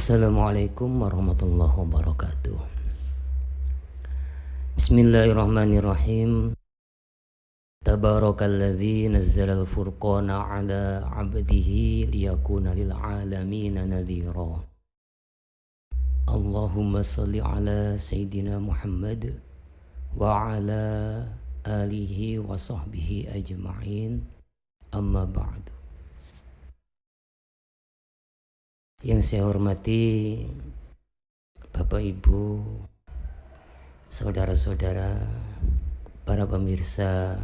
Assalamualaikum warahmatullahi wabarakatuh. Bismillahirrahmanirrahim. Tabarakalladzi nazzalal furqana ala 'abdihi liyakuna lil 'alamina nadhira. Allahumma shalli ala sayyidina Muhammad wa ala alihi wa sahbihi ajma'in. Amma ba'du. Yang saya hormati Bapak Ibu, saudara-saudara, para pemirsa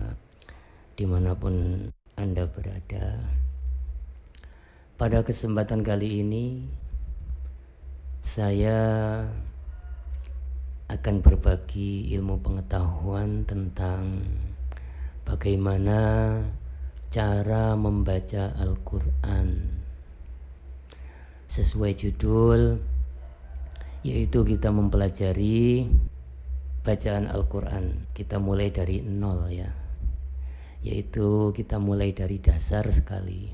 dimanapun Anda berada. Pada kesempatan kali ini saya akan berbagi ilmu pengetahuan tentang bagaimana cara membaca Al-Quran. Sesuai judul, yaitu kita mempelajari bacaan Al-Quran. Kita mulai dari nol ya, yaitu kita mulai dari dasar sekali.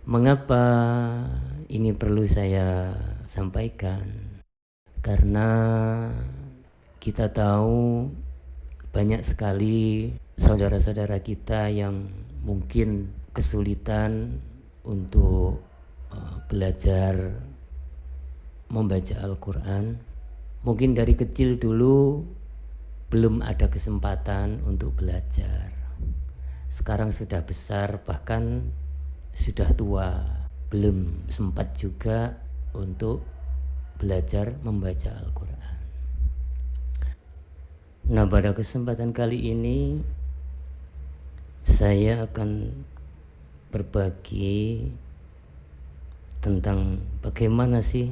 Mengapa ini perlu saya sampaikan? Karena kita tahu banyak sekali saudara-saudara kita yang mungkin kesulitan untuk belajar membaca Al-Quran. Mungkin dari kecil dulu belum ada kesempatan untuk belajar. Sekarang sudah besar, bahkan sudah tua, belum sempat juga untuk belajar membaca Al-Quran. Nah, pada kesempatan kali ini saya akan berbagi tentang bagaimana sih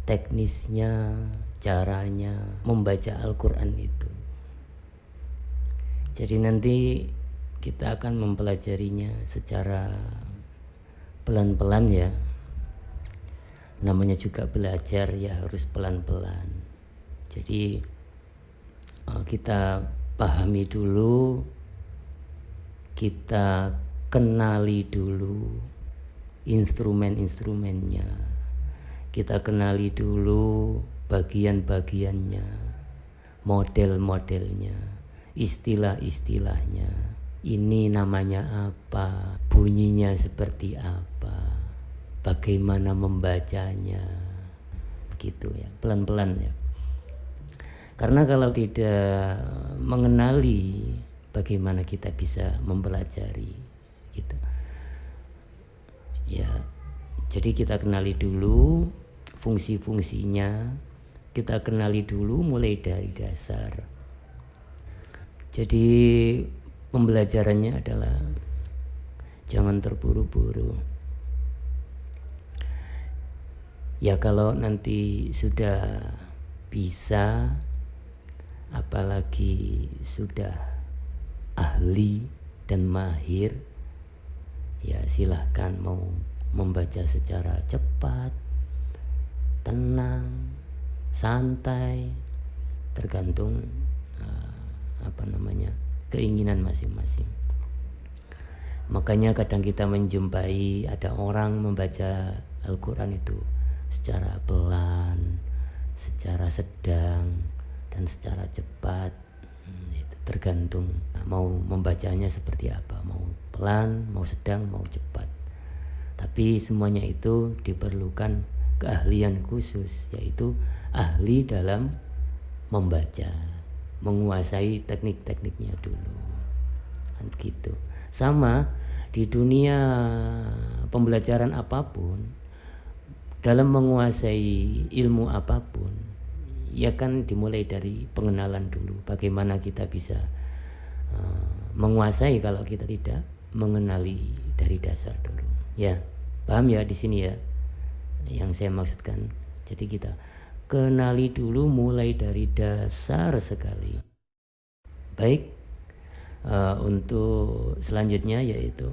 teknisnya, caranya membaca Al-Quran itu. Jadi nanti kita akan mempelajarinya secara pelan-pelan ya. Namanya juga belajar ya, harus pelan-pelan. Jadi kita pahami dulu, kita kenali dulu instrumen-instrumennya, kita kenali dulu bagian-bagiannya, model-modelnya, istilah-istilahnya. Ini namanya apa, bunyinya seperti apa, bagaimana membacanya, begitu ya, pelan-pelan ya. Karena kalau tidak mengenali, bagaimana kita bisa mempelajari gitu ya. Jadi kita kenali dulu fungsi-fungsinya, kita kenali dulu mulai dari dasar. Jadi pembelajarannya adalah jangan terburu-buru ya. Kalau nanti sudah bisa, apalagi sudah ahli dan mahir, ya silahkan mau membaca secara cepat, tenang, santai, tergantung keinginan masing-masing. Makanya kadang kita menjumpai ada orang membaca Al-Quran itu secara pelan, secara sedang, dan secara cepat. Itu tergantung mau membacanya seperti apa, mau pelan, mau sedang, mau cepat. Tapi semuanya itu diperlukan keahlian khusus, yaitu ahli dalam membaca, menguasai teknik-tekniknya dulu, kan begitu. Sama di dunia pembelajaran apapun, dalam menguasai ilmu apapun, ya kan dimulai dari pengenalan dulu. Bagaimana kita bisa menguasai kalau kita tidak mengenali dari dasar dulu. Ya, paham ya di sini ya yang saya maksudkan. Jadi kita kenali dulu mulai dari dasar sekali. Baik, untuk selanjutnya yaitu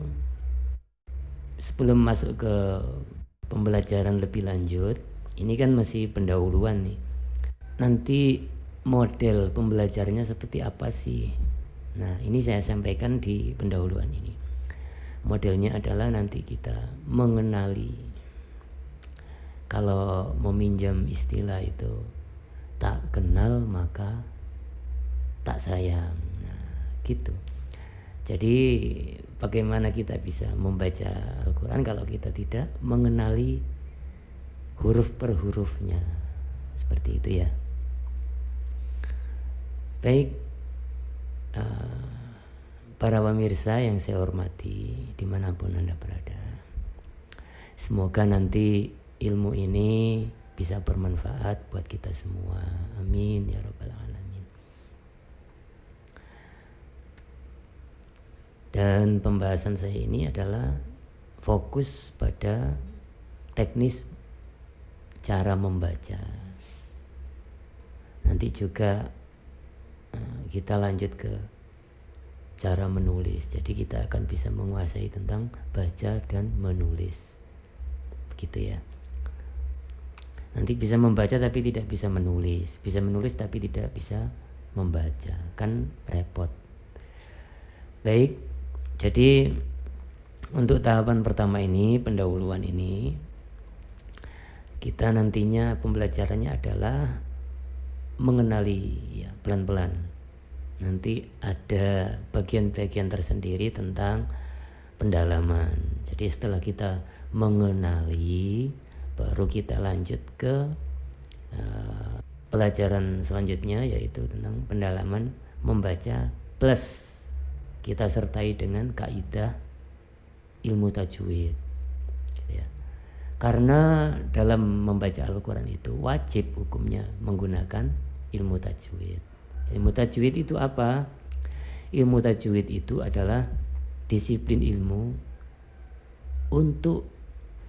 sebelum masuk ke pembelajaran lebih lanjut, ini kan masih pendahuluan nih. Nanti model pembelajarannya seperti apa sih? Nah, ini saya sampaikan di pendahuluan ini. Modelnya adalah nanti kita mengenali Kalau meminjam istilah itu, tak kenal maka tak sayang. Nah, gitu. Jadi bagaimana kita bisa membaca Al-Quran kalau kita tidak mengenali huruf per hurufnya, seperti itu ya. Baik, para pemirsa yang saya hormati dimanapun Anda berada, semoga nanti ilmu ini bisa bermanfaat buat kita semua. Amin ya rabbal alamin. Dan pembahasan saya ini adalah fokus pada teknis cara membaca. Nanti juga kita lanjut ke cara menulis. Jadi kita akan bisa menguasai tentang baca dan menulis. Begitu ya. Nanti bisa membaca tapi tidak bisa menulis, bisa menulis tapi tidak bisa membaca, kan repot. Baik, jadi untuk tahapan pertama ini, pendahuluan ini, kita nantinya pembelajarannya adalah mengenali ya, pelan-pelan. Nanti ada bagian-bagian tersendiri tentang pendalaman. Jadi setelah kita mengenali, baru kita lanjut ke pelajaran selanjutnya, yaitu tentang pendalaman membaca plus kita sertai dengan kaidah ilmu tajwid ya. Karena dalam membaca Al-Quran itu wajib hukumnya menggunakan ilmu tajwid. Ilmu tajwid itu apa? Ilmu tajwid itu adalah disiplin ilmu untuk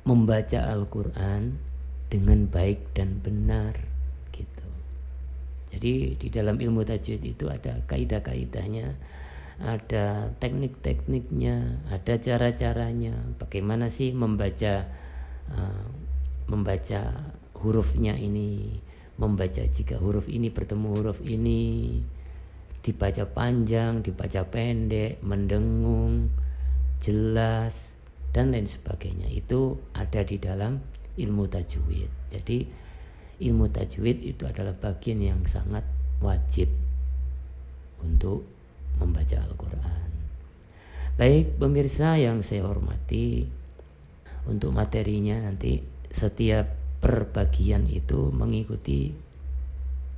membaca Al-Quran dengan baik dan benar gitu. Jadi di dalam ilmu tajwid itu ada kaidah-kaidahnya, ada teknik-tekniknya, ada cara-caranya. Bagaimana sih membaca hurufnya ini, membaca jika huruf ini bertemu huruf ini, dibaca panjang, dibaca pendek, mendengung, jelas, dan lain sebagainya. Itu ada di dalam ilmu tajwid. Jadi ilmu tajwid itu adalah bagian yang sangat wajib untuk membaca Al-Quran. Baik pemirsa yang saya hormati, untuk materinya nanti setiap perbagian itu mengikuti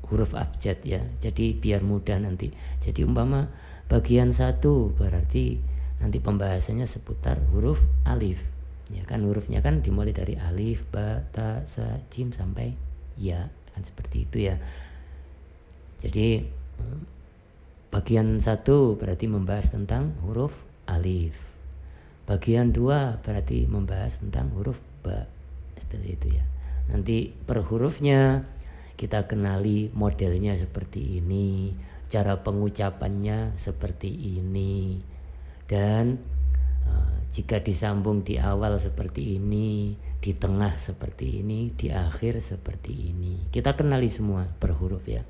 huruf abjad ya. Jadi biar mudah nanti. Jadi umpama bagian 1 berarti nanti pembahasannya seputar huruf alif. Ya kan, hurufnya kan dimulai dari alif, ba, ta, sa, jim sampai ya, kan seperti itu ya. Jadi bagian 1 berarti membahas tentang huruf alif. Bagian 2 berarti membahas tentang huruf ba. Seperti itu ya. Nanti per hurufnya kita kenali modelnya seperti ini, cara pengucapannya seperti ini. Dan jika disambung di awal seperti ini, di tengah seperti ini, di akhir seperti ini, kita kenali semua per huruf ya.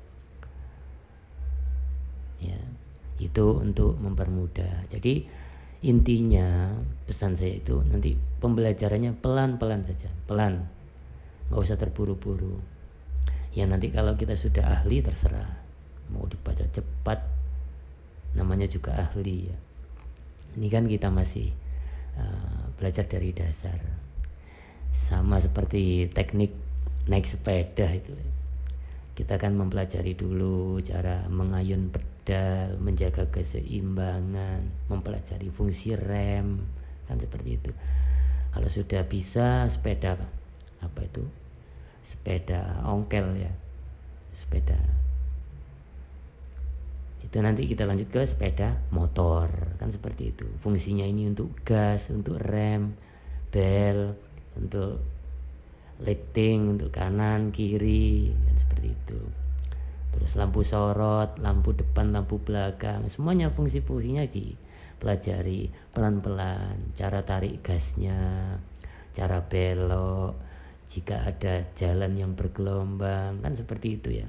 Ya, itu untuk mempermudah. Jadi intinya pesan saya itu nanti pembelajarannya pelan-pelan saja, pelan, nggak usah terburu-buru. Ya nanti kalau kita sudah ahli terserah, mau dibaca cepat, namanya juga ahli ya. Ini kan kita masih belajar dari dasar, sama seperti teknik naik sepeda itu. Kita kan mempelajari dulu cara mengayun pedal, menjaga keseimbangan, mempelajari fungsi rem, kan seperti itu. Kalau sudah bisa sepeda apa itu? Sepeda ongkel ya, sepeda. Itu nanti kita lanjut ke sepeda motor, kan seperti itu. Fungsinya ini untuk gas, untuk rem, bel, untuk lighting, untuk kanan, kiri, kan seperti itu. Terus lampu sorot, lampu depan, lampu belakang, semuanya fungsi-fungsinya dipelajari pelan-pelan. Cara tarik gasnya, cara belok, jika ada jalan yang bergelombang, kan seperti itu ya.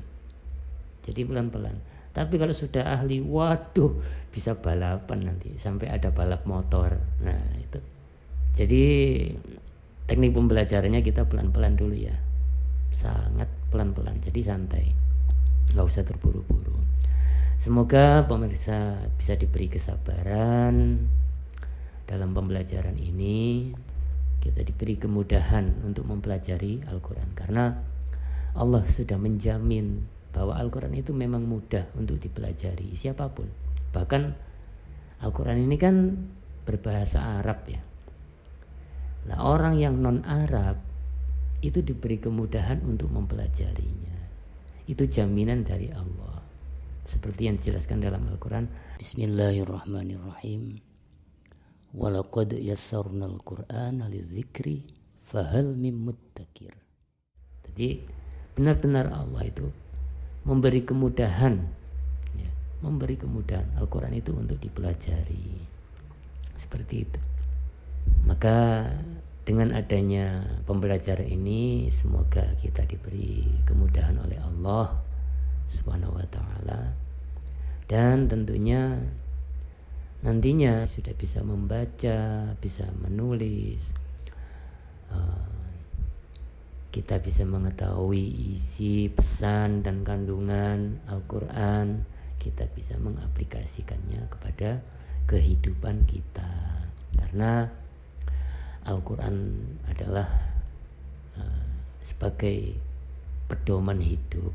Jadi pelan-pelan. Tapi kalau sudah ahli, waduh, bisa balapan nanti, sampai ada balap motor. Nah itu. Jadi teknik pembelajarannya kita pelan-pelan dulu ya, sangat pelan-pelan, jadi santai, nggak usah terburu-buru. Semoga pemirsa bisa diberi kesabaran dalam pembelajaran ini, kita diberi kemudahan untuk mempelajari Al-Quran, karena Allah sudah menjamin bahwa Al-Quran itu memang mudah untuk dipelajari siapapun. Bahkan Al-Quran ini kan berbahasa Arab ya. Nah, orang yang non-Arab itu diberi kemudahan untuk mempelajarinya. Itu jaminan dari Allah. Seperti yang dijelaskan dalam Al-Quran. Bismillahirrahmanirrahim. Walaqad yassarnal Qur'ana lidzikri fahal mim muddakir. Jadi benar-benar Allah itu memberi kemudahan ya, memberi kemudahan Al-Quran itu untuk dipelajari. Seperti itu. Maka dengan adanya pembelajaran ini, semoga kita diberi kemudahan oleh Allah Subhanahu wa ta'ala, dan tentunya nantinya sudah bisa membaca, bisa menulis, kita bisa mengetahui isi, pesan dan kandungan Al-Quran, kita bisa mengaplikasikannya kepada kehidupan kita, karena Al-Quran adalah sebagai pedoman hidup,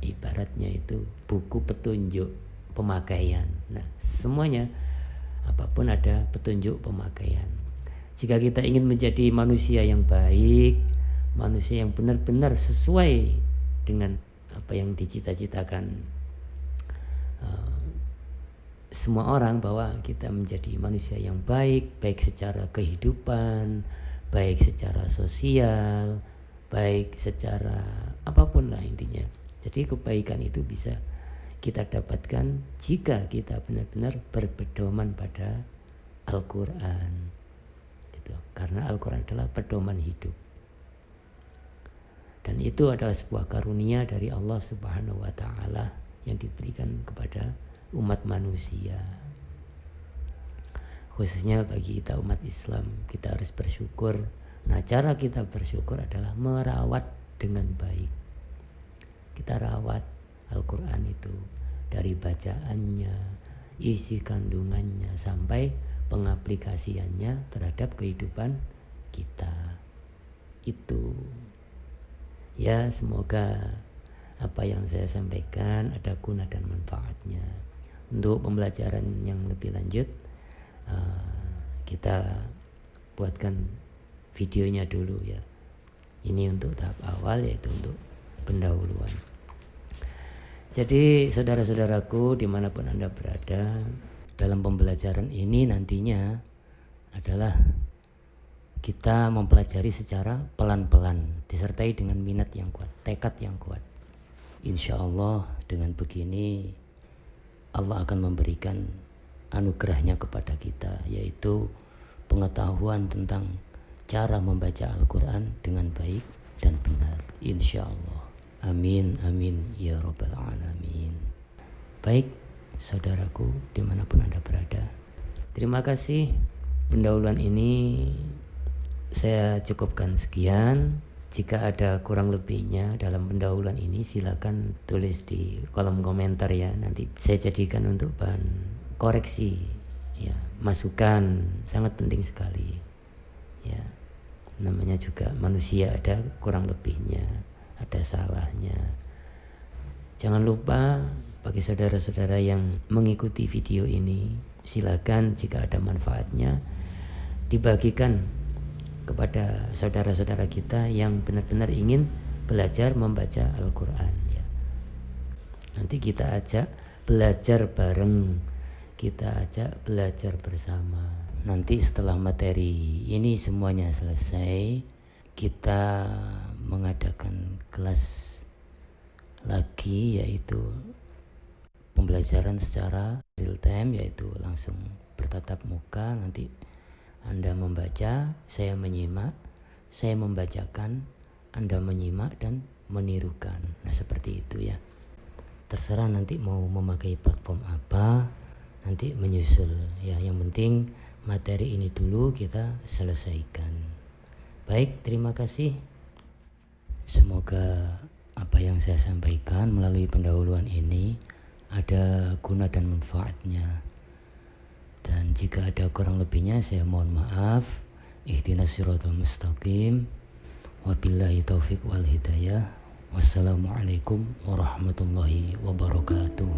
ibaratnya itu buku petunjuk pemakaian. Nah, semuanya apapun ada petunjuk pemakaian. Jika kita ingin menjadi manusia yang baik, manusia yang benar-benar sesuai dengan apa yang dicita-citakan semua orang, bahwa kita menjadi manusia yang baik, baik secara kehidupan, baik secara sosial, baik secara apapun lah intinya. Jadi kebaikan itu bisa kita dapatkan jika kita benar-benar berpedoman pada Al-Quran gitu. Karena Al-Quran adalah pedoman hidup, dan itu adalah sebuah karunia dari Allah Subhanahu wa ta'ala yang diberikan kepada umat manusia, khususnya bagi kita umat Islam. Kita harus bersyukur. Nah, cara kita bersyukur adalah merawat dengan baik. Kita rawat Al-Quran itu dari bacaannya, isi kandungannya, sampai pengaplikasiannya terhadap kehidupan kita. Itu ya, semoga apa yang saya sampaikan ada guna dan manfaatnya. Untuk pembelajaran yang lebih lanjut, kita buatkan videonya dulu ya. Ini untuk tahap awal, yaitu untuk pendahuluan. Jadi saudara-saudaraku dimanapun Anda berada, dalam pembelajaran ini nantinya adalah kita mempelajari secara pelan-pelan, disertai dengan minat yang kuat, tekad yang kuat. Insya Allah dengan begini Allah akan memberikan anugerahnya kepada kita, yaitu pengetahuan tentang cara membaca Al-Quran dengan baik dan benar, insya Allah. Amin, amin, ya rabbal alamin. Baik saudaraku dimanapun Anda berada, terima kasih. Pendahuluan ini saya cukupkan sekian. Jika ada kurang lebihnya dalam pendahuluan ini, silakan tulis di kolom komentar ya. Nanti saya jadikan untuk bahan koreksi ya, masukan, sangat penting sekali ya. Namanya juga manusia, ada kurang lebihnya, ada salahnya. Jangan lupa bagi saudara-saudara yang mengikuti video ini, silakan jika ada manfaatnya dibagikan kepada saudara-saudara kita yang benar-benar ingin belajar membaca Al-Quran ya. Nanti kita ajak belajar bareng, kita ajak belajar bersama. Nanti setelah materi ini semuanya selesai, kita mengadakan kelas lagi, yaitu pembelajaran secara real time, yaitu langsung bertatap muka. Nanti Anda membaca, saya menyimak, saya membacakan, Anda menyimak dan menirukan. Nah, seperti itu ya. Terserah nanti mau memakai platform apa, nanti menyusul ya. Yang penting materi ini dulu kita selesaikan. Baik, terima kasih. Semoga apa yang saya sampaikan melalui pendahuluan ini ada guna dan manfaatnya. Dan jika ada kurang lebihnya saya mohon maaf. Ihdinas siratal mustaqim. Wabillahi taufiq wal hidayah. Wassalamualaikum warahmatullahi wabarakatuh.